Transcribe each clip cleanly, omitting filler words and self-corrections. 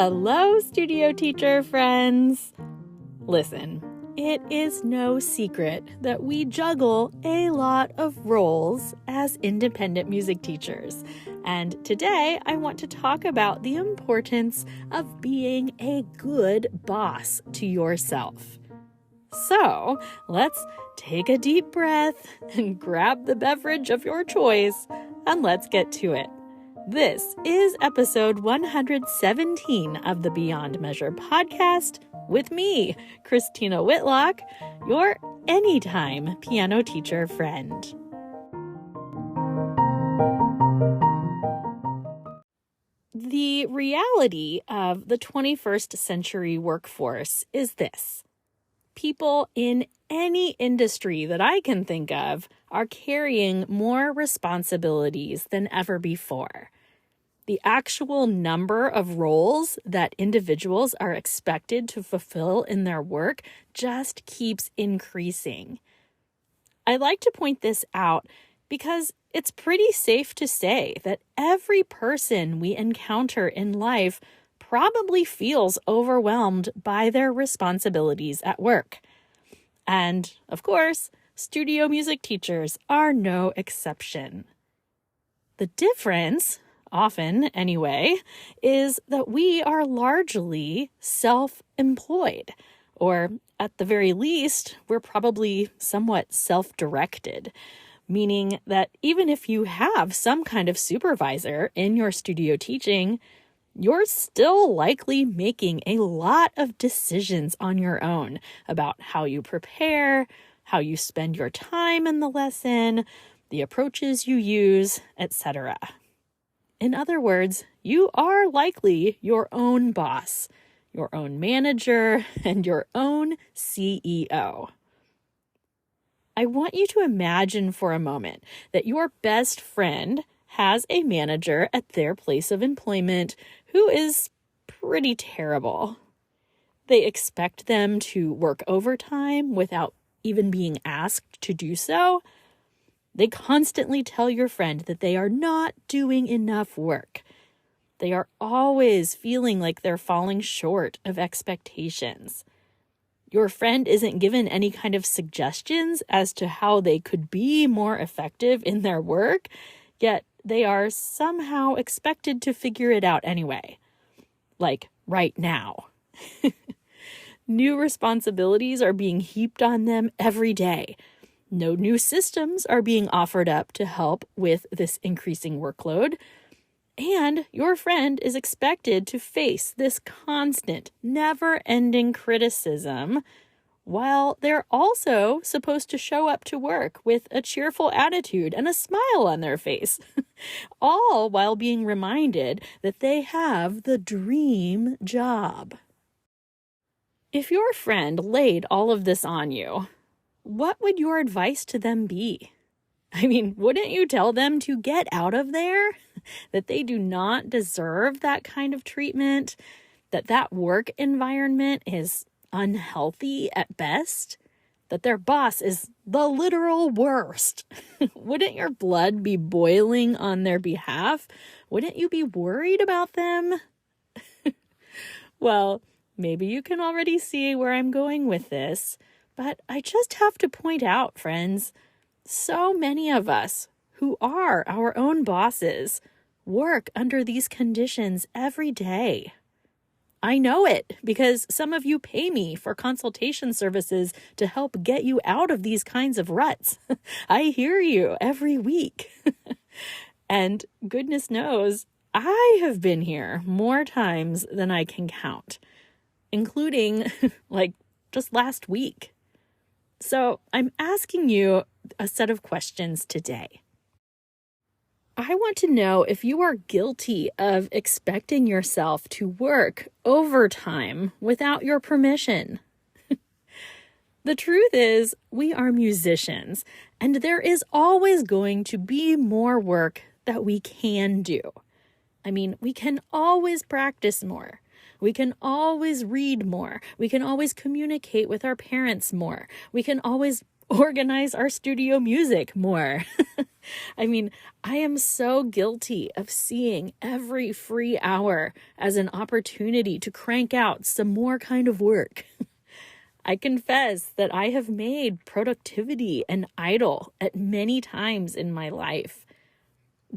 Hello, studio teacher friends. Listen, it is no secret that we juggle a lot of roles as independent music teachers. And today I want to talk about the importance of being a good boss to yourself. So let's take a deep breath and grab the beverage of your choice, and let's get to it. This is episode 117 of the Beyond Measure podcast with me, Christina Whitlock, your anytime piano teacher friend. The reality of the 21st century workforce is this. People in any industry that I can think of are carrying more responsibilities than ever before. The actual number of roles that individuals are expected to fulfill in their work just keeps increasing. I like to point this out because it's pretty safe to say that every person we encounter in life probably feels overwhelmed by their responsibilities at work. And, of course, studio music teachers are no exception. The difference, often anyway, is that we are largely self-employed, or at the very least, we're probably somewhat self-directed, meaning that even if you have some kind of supervisor in your studio teaching, you're still likely making a lot of decisions on your own about how you prepare, how you spend your time in the lesson, the approaches you use, etc. In other words, you are likely your own boss, your own manager, and your own CEO. I want you to imagine for a moment that your best friend has a manager at their place of employment who is pretty terrible. They expect them to work overtime without even being asked to do so. They constantly tell your friend that they are not doing enough work. They are always feeling like they're falling short of expectations. Your friend isn't given any kind of suggestions as to how they could be more effective in their work, yet they are somehow expected to figure it out anyway. Like right now. New responsibilities are being heaped on them every day. No new systems are being offered up to help with this increasing workload. And your friend is expected to face this constant, never-ending criticism while they're also supposed to show up to work with a cheerful attitude and a smile on their face, all while being reminded that they have the dream job. If your friend laid all of this on you, what would your advice to them be? I mean, wouldn't you tell them to get out of there? That they do not deserve that kind of treatment? That work environment is unhealthy at best? That their boss is the literal worst? Wouldn't your blood be boiling on their behalf? Wouldn't you be worried about them? Well, maybe you can already see where I'm going with this, but I just have to point out, friends, so many of us who are our own bosses work under these conditions every day. I know it because some of you pay me for consultation services to help get you out of these kinds of ruts. I hear you every week. And goodness knows, I have been here more times than I can count, including like just last week. So I'm asking you a set of questions today. I want to know if you are guilty of expecting yourself to work overtime without your permission. The truth is, we are musicians, and there is always going to be more work that we can do. I mean, we can always practice more. We can always read more. We can always communicate with our parents more. We can always organize our studio music more. I mean, I am so guilty of seeing every free hour as an opportunity to crank out some more kind of work. I confess that I have made productivity an idol at many times in my life.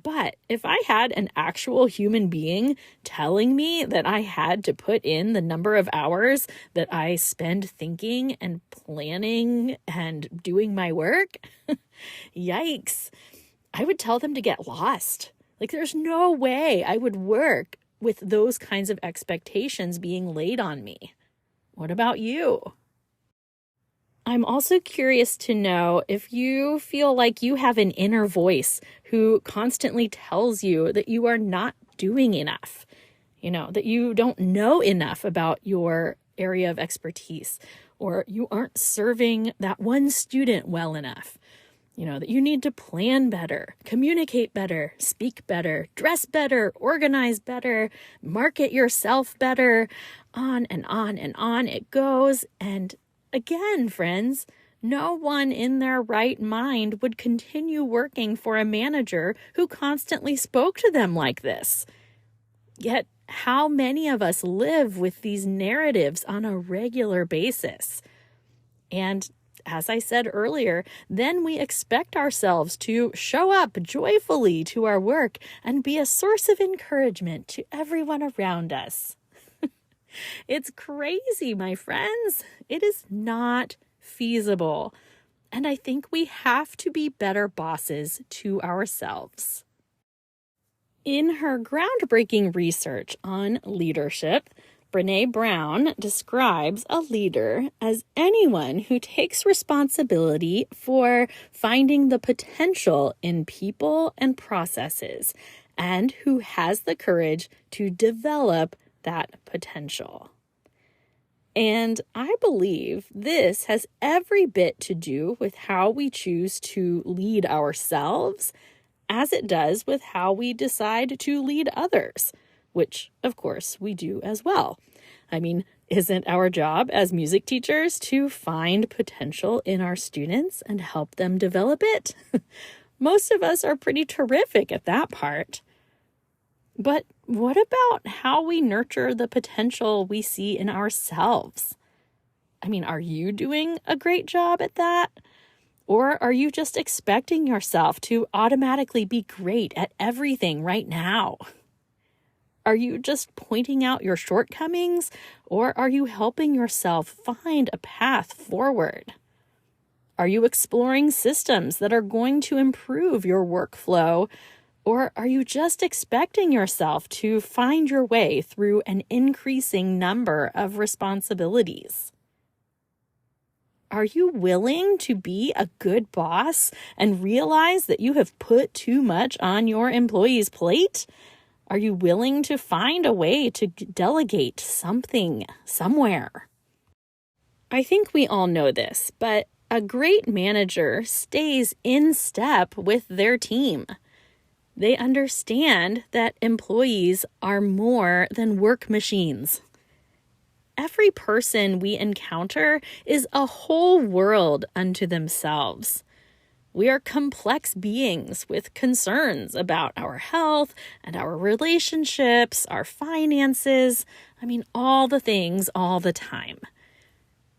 But if I had an actual human being telling me that I had to put in the number of hours that I spend thinking and planning and doing my work, yikes, I would tell them to get lost. Like, there's no way I would work with those kinds of expectations being laid on me. What about you? I'm also curious to know if you feel like you have an inner voice who constantly tells you that you are not doing enough, that you don't know enough about your area of expertise, or you aren't serving that one student well enough, that you need to plan better, communicate better, speak better, dress better, organize better, market yourself better, on and on and on it goes. And again, friends, no one in their right mind would continue working for a manager who constantly spoke to them like this. Yet, how many of us live with these narratives on a regular basis? And as I said earlier, then we expect ourselves to show up joyfully to our work and be a source of encouragement to everyone around us. It's crazy, my friends. It is not feasible. And I think we have to be better bosses to ourselves. In her groundbreaking research on leadership, Brené Brown describes a leader as anyone who takes responsibility for finding the potential in people and processes, and who has the courage to develop that potential. And I believe this has every bit to do with how we choose to lead ourselves, as it does with how we decide to lead others, which, of course, we do as well. I mean, isn't our job as music teachers to find potential in our students and help them develop it? Most of us are pretty terrific at that part. But what about how we nurture the potential we see in ourselves? I mean, are you doing a great job at that? Or are you just expecting yourself to automatically be great at everything right now? Are you just pointing out your shortcomings, or are you helping yourself find a path forward? Are you exploring systems that are going to improve your workflow, or are you just expecting yourself to find your way through an increasing number of responsibilities? Are you willing to be a good boss and realize that you have put too much on your employees' plate? Are you willing to find a way to delegate something somewhere? I think we all know this, but a great manager stays in step with their team. They understand that employees are more than work machines. Every person we encounter is a whole world unto themselves. We are complex beings with concerns about our health and our relationships, our finances, all the things all the time.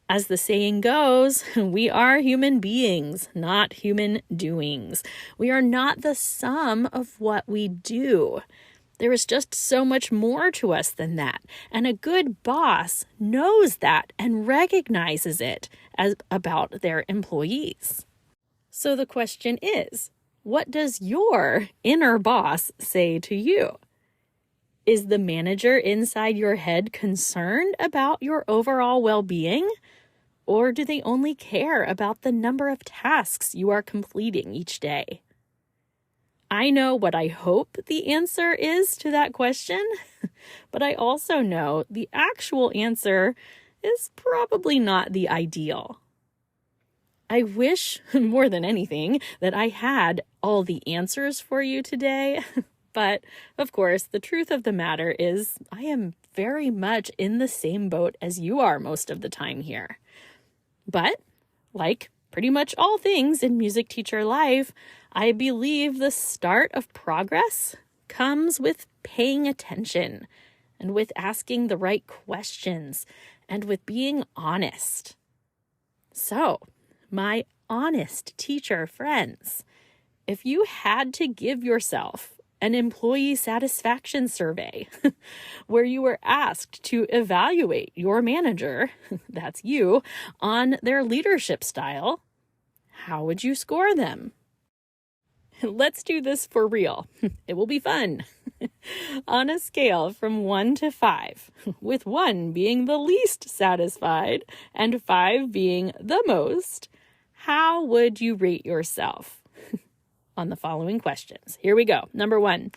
As the saying goes, we are human beings, not human doings. We are not the sum of what we do. There is just so much more to us than that. And a good boss knows that and recognizes it as about their employees. So the question is, what does your inner boss say to you? Is the manager inside your head concerned about your overall well-being? Or do they only care about the number of tasks you are completing each day? I know what I hope the answer is to that question, but I also know the actual answer is probably not the ideal. I wish more than anything that I had all the answers for you today, but of course, the truth of the matter is I am very much in the same boat as you are most of the time here. But, like pretty much all things in music teacher life, I believe the start of progress comes with paying attention and with asking the right questions and with being honest. So, my honest teacher friends, if you had to give yourself an employee satisfaction survey where you were asked to evaluate your manager, that's you, on their leadership style, how would you score them? Let's do this for real. It will be fun. On a scale from 1 to 5, with 1 being the least satisfied and 5 being the most, how would you rate yourself? On the following questions. Here we go. Number 1,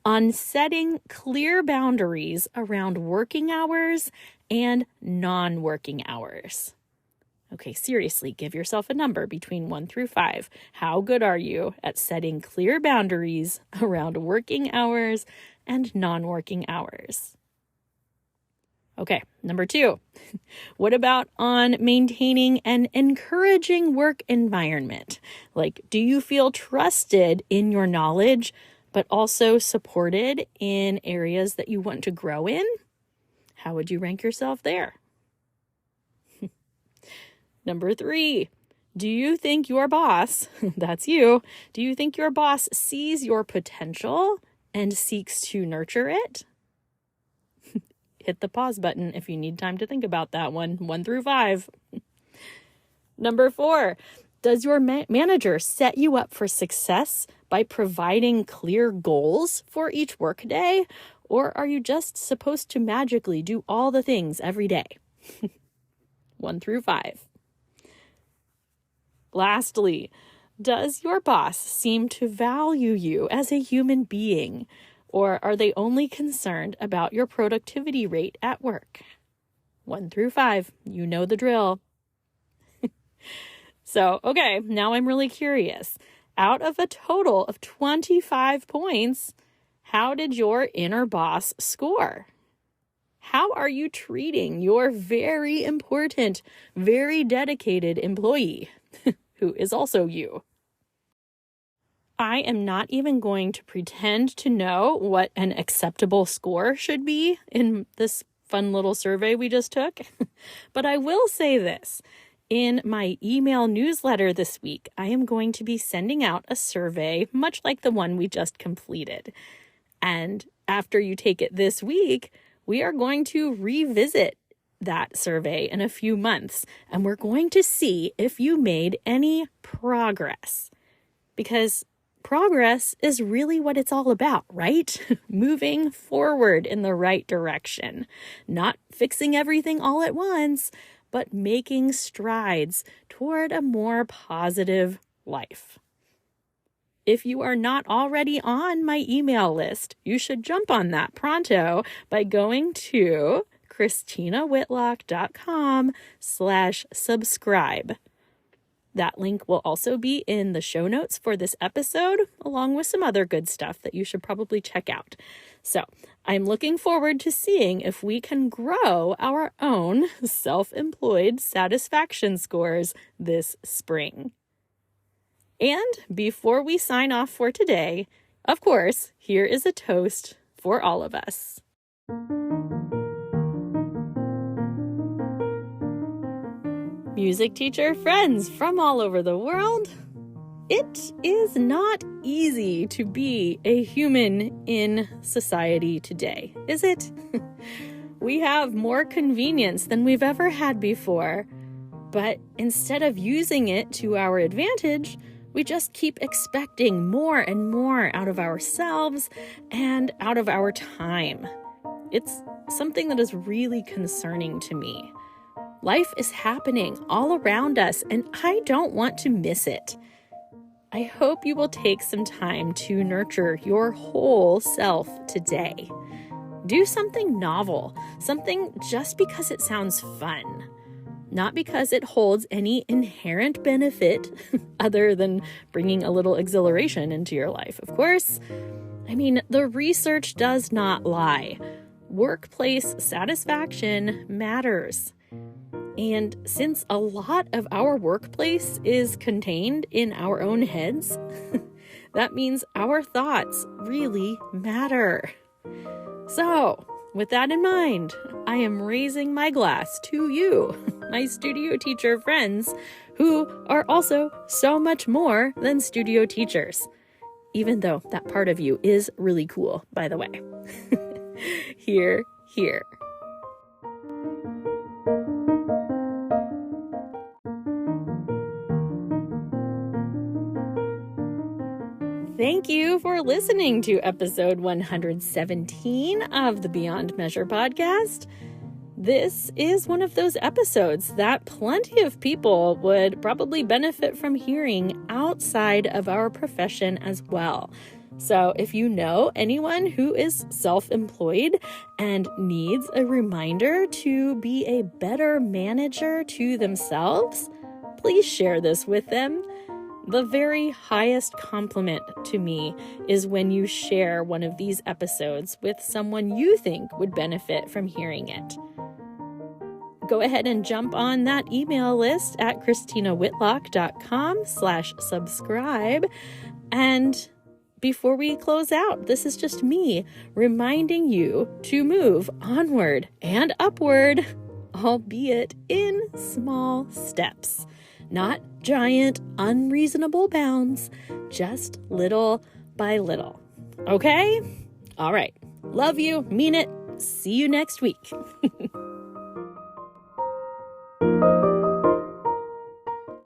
on setting clear boundaries around working hours and non-working hours. Okay, seriously, give yourself a number between 1 through 5. How good are you at setting clear boundaries around working hours and non-working hours? Okay, number 2, what about on maintaining an encouraging work environment? Like, do you feel trusted in your knowledge, but also supported in areas that you want to grow in? How would you rank yourself there? Number 3, do you think your boss, that's you, do you think your boss sees your potential and seeks to nurture it? Hit the pause button if you need time to think about that one. 1 through 5. Number 4, does your manager set you up for success by providing clear goals for each workday? Or are you just supposed to magically do all the things every day? 1 through 5. Lastly, does your boss seem to value you as a human being? Or are they only concerned about your productivity rate at work? 1 through 5, you know the drill. So, okay, now I'm really curious. Out of a total of 25 points, how did your inner boss score? How are you treating your very important, very dedicated employee, who is also you? I am not even going to pretend to know what an acceptable score should be in this fun little survey we just took, but I will say this. In my email newsletter this week, I am going to be sending out a survey much like the one we just completed. And after you take it this week, we are going to revisit that survey in a few months, and we're going to see if you made any progress. Because progress is really what it's all about, right? Moving forward in the right direction. Not fixing everything all at once, but making strides toward a more positive life. If you are not already on my email list, you should jump on that pronto by going to ChristinaWhitlock.com/subscribe. That link will also be in the show notes for this episode, along with some other good stuff that you should probably check out. So I'm looking forward to seeing if we can grow our own self-employed satisfaction scores this spring. And before we sign off for today, of course, here is a toast for all of us. Music teacher friends from all over the world, it is not easy to be a human in society today, is it? We have more convenience than we've ever had before, but instead of using it to our advantage, we just keep expecting more and more out of ourselves and out of our time. It's something that is really concerning to me. Life is happening all around us, and I don't want to miss it. I hope you will take some time to nurture your whole self today. Do something novel, something just because it sounds fun, not because it holds any inherent benefit other than bringing a little exhilaration into your life, of course. I mean, the research does not lie. Workplace satisfaction matters. And since a lot of our workplace is contained in our own heads, that means our thoughts really matter. So, with that in mind, I am raising my glass to you, my studio teacher friends, who are also so much more than studio teachers. Even though that part of you is really cool, by the way. Hear, hear. Thank you for listening to episode 117 of the Beyond Measure podcast. This is one of those episodes that plenty of people would probably benefit from hearing outside of our profession as well. So if you know anyone who is self-employed and needs a reminder to be a better manager to themselves, please share this with them. The very highest compliment to me is when you share one of these episodes with someone you think would benefit from hearing it. Go ahead and jump on that email list at christinawhitlock.com/subscribe. And before we close out, this is just me reminding you to move onward and upward, albeit in small steps. Not giant, unreasonable bounds, just little by little. Okay? All right. Love you. Mean it. See you next week.